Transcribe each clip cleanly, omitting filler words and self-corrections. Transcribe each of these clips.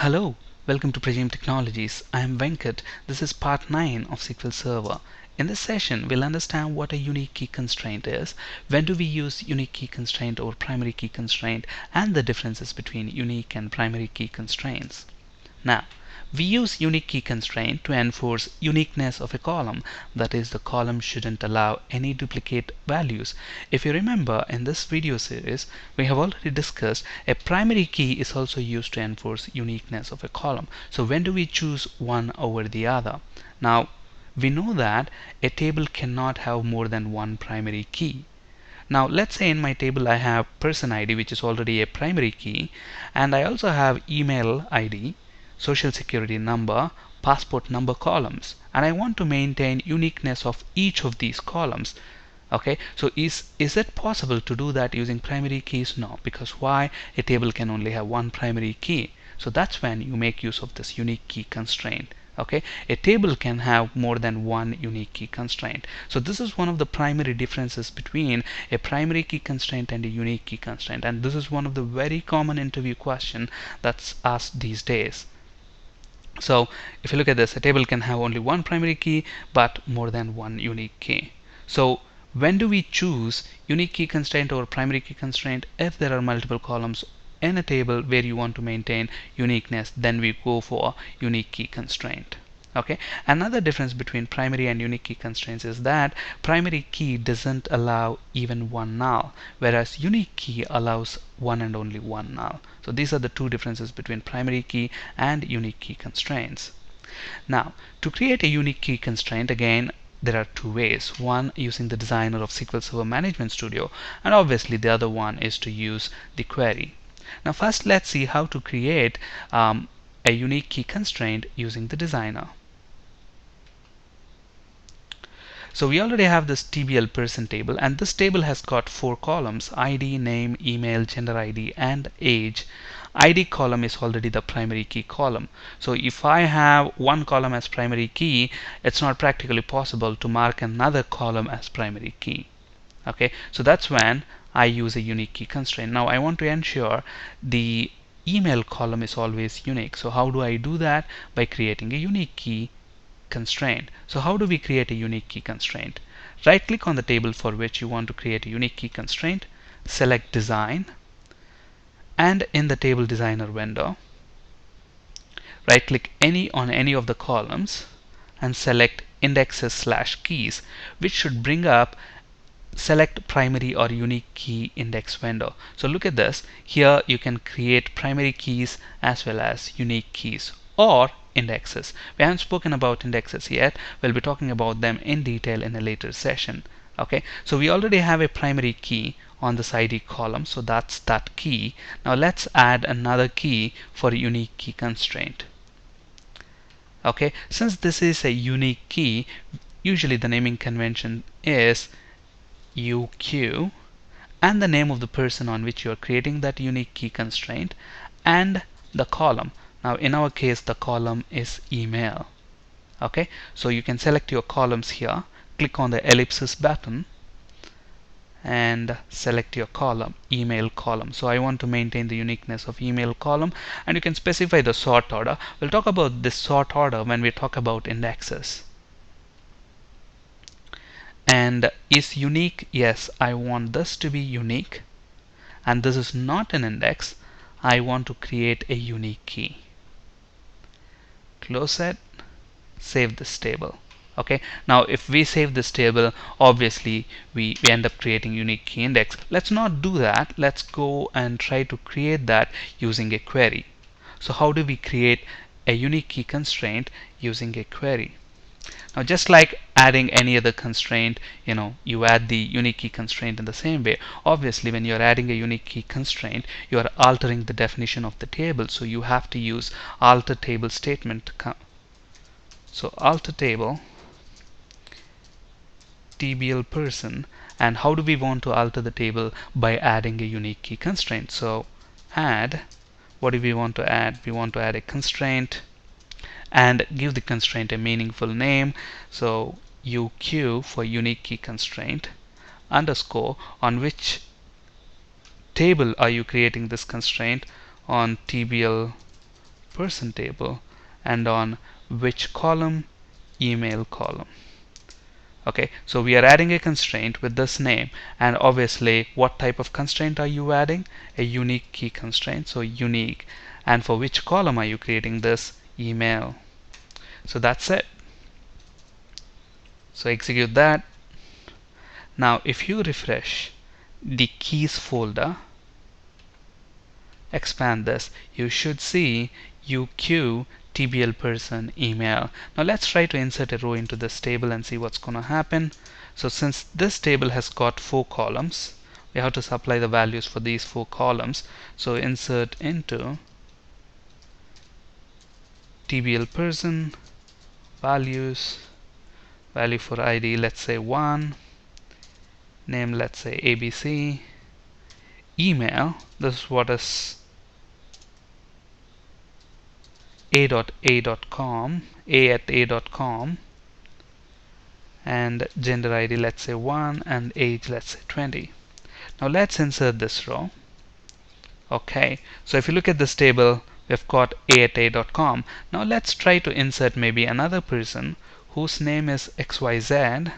Hello, welcome to Prajim Technologies. I am Venkat. This is part 9 of SQL Server. In this session, we'll understand what a unique key constraint is, when do we use unique key constraint over primary key constraint, and the differences between unique and primary key constraints. Now, we use unique key constraint to enforce uniqueness of a column, that is, the column shouldn't allow any duplicate values. If you remember, in this video series, we have already discussed a primary key is also used to enforce uniqueness of a column. So when do we choose one over the other? Now, we know that a table cannot have more than one primary key. Now let's say in my table I have person ID, which is already a primary key, and I also have email ID, social security number, passport number columns, and I want to maintain uniqueness of each of these columns. Okay, so is it possible to do that using primary keys? No, because why? A table can only have one primary key. So that's when you make use of this unique key constraint. Okay, a table can have more than one unique key constraint. So this is one of the primary differences between a primary key constraint and a unique key constraint, and this is one of the very common interview question that's asked these days. So if you look at this, a table can have only one primary key but more than one unique key. So when do we choose unique key constraint over primary key constraint? If there are multiple columns in a table where you want to maintain uniqueness, then we go for unique key constraint. Okay, another difference between primary and unique key constraints is that primary key doesn't allow even one null, whereas unique key allows one and only one null. So these are the two differences between primary key and unique key constraints. Now, to create a unique key constraint, again, there are two ways. One, using the designer of SQL Server Management Studio, and obviously the other one is to use the query. Now first let's see how to create a unique key constraint using the designer. So we already have this TBL person table, and this table has got 4 columns: ID, name, email, gender ID, and age. ID column is already the primary key column. So if I have one column as primary key, it's not practically possible to mark another column as primary key. Okay, so that's when I use a unique key constraint. Now I want to ensure the email column is always unique. So how do I do that? By creating a unique key constraint. So how do we create a unique key constraint? Right click on the table for which you want to create a unique key constraint, select design, and in the table designer window, right click on any of the columns and select indexes/keys, which should bring up select primary or unique key index window. So look at this. Here you can create primary keys as well as unique keys or indexes. We haven't spoken about indexes yet. We'll be talking about them in detail in a later session. Okay, so we already have a primary key on this ID column, so that's that key. Now let's add another key for a unique key constraint. Okay, since this is a unique key, usually the naming convention is UQ and the name of the person on which you are creating that unique key constraint and the column. Now in our case the column is email. Okay, so you can select your columns here, click on the ellipsis button and select your column, email column. So I want to maintain the uniqueness of email column, and you can specify the sort order. We'll talk about this sort order when we talk about indexes. And is unique? Yes, I want this to be unique, and this is not an index. I want to create a unique key. Close it, save this table. Okay, now if we save this table, obviously we end up creating unique key index. Let's not do that. Let's go and try to create that using a query. So how do we create a unique key constraint using a query? Now just like adding any other constraint, you add the unique key constraint in the same way. Obviously when you're adding a unique key constraint, you are altering the definition of the table, so you have to use alter table statement. So alter table TBL person, and how do we want to alter the table? By adding a unique key constraint. So add, what do we want to add? We want to add a constraint and give the constraint a meaningful name. So UQ for unique key constraint underscore, on which table are you creating this constraint? On TBL person table, and on which column, email column. Okay, so we are adding a constraint with this name, and obviously what type of constraint are you adding? A unique key constraint, so unique. And for which column are you creating this? Email. So that's it. So execute that. Now if you refresh the keys folder, expand this, you should see UQ TBL person email. Now let's try to insert a row into this table and see what's going to happen. So since this table has got 4 columns, we have to supply the values for these 4 columns. So insert into TBL person values, value for ID, let's say 1, name, let's say ABC, email, this is what is a.a.com, a@a.com, and gender ID, let's say 1, and age, let's say 20. Now let's insert this row. Okay, so if you look at this table, we've got a@a.com. Now let's try to insert maybe another person whose name is XYZ,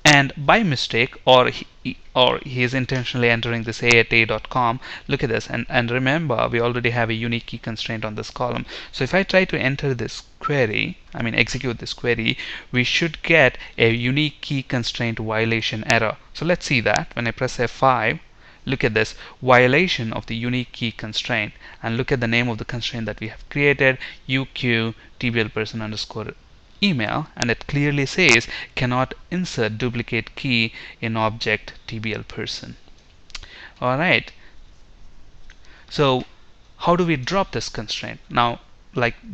and by mistake, or he is intentionally entering this a@a.com. Look at this, and remember, we already have a unique key constraint on this column. So if I try to enter this query, execute this query, we should get a unique key constraint violation error. So let's see that. When I press F5, look at this, violation of the unique key constraint, and look at the name of the constraint that we have created, UQ TBL person underscore email, and it clearly says cannot insert duplicate key in object TBL person. Alright, so how do we drop this constraint? Now,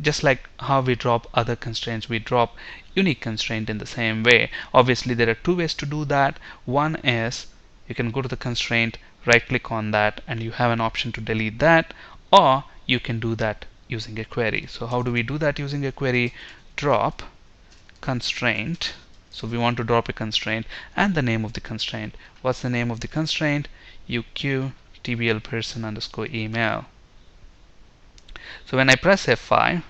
just like how we drop other constraints, we drop unique constraint in the same way. Obviously there are 2 ways to do that. One is you can go to the constraint, right click on that, and you have an option to delete that, or you can do that using a query. So how do we do that using a query? Drop constraint. So we want to drop a constraint and the name of the constraint. What's the name of the constraint? UQ TBL person underscore email. So when I press F5,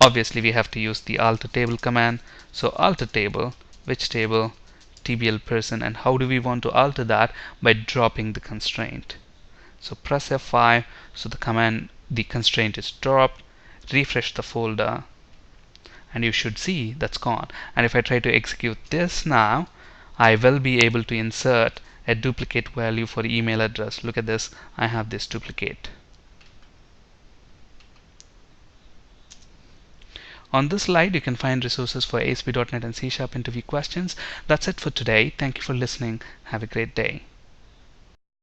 obviously we have to use the alter table command. So alter table, which table? TBL person. And how do we want to alter that? By dropping the constraint. So press F5, so the constraint is dropped. Refresh the folder, and you should see that's gone. And if I try to execute this now, I will be able to insert a duplicate value for email address. Look at this, I have this duplicate. On this slide, you can find resources for ASP.NET and C# interview questions. That's it for today. Thank you for listening. Have a great day.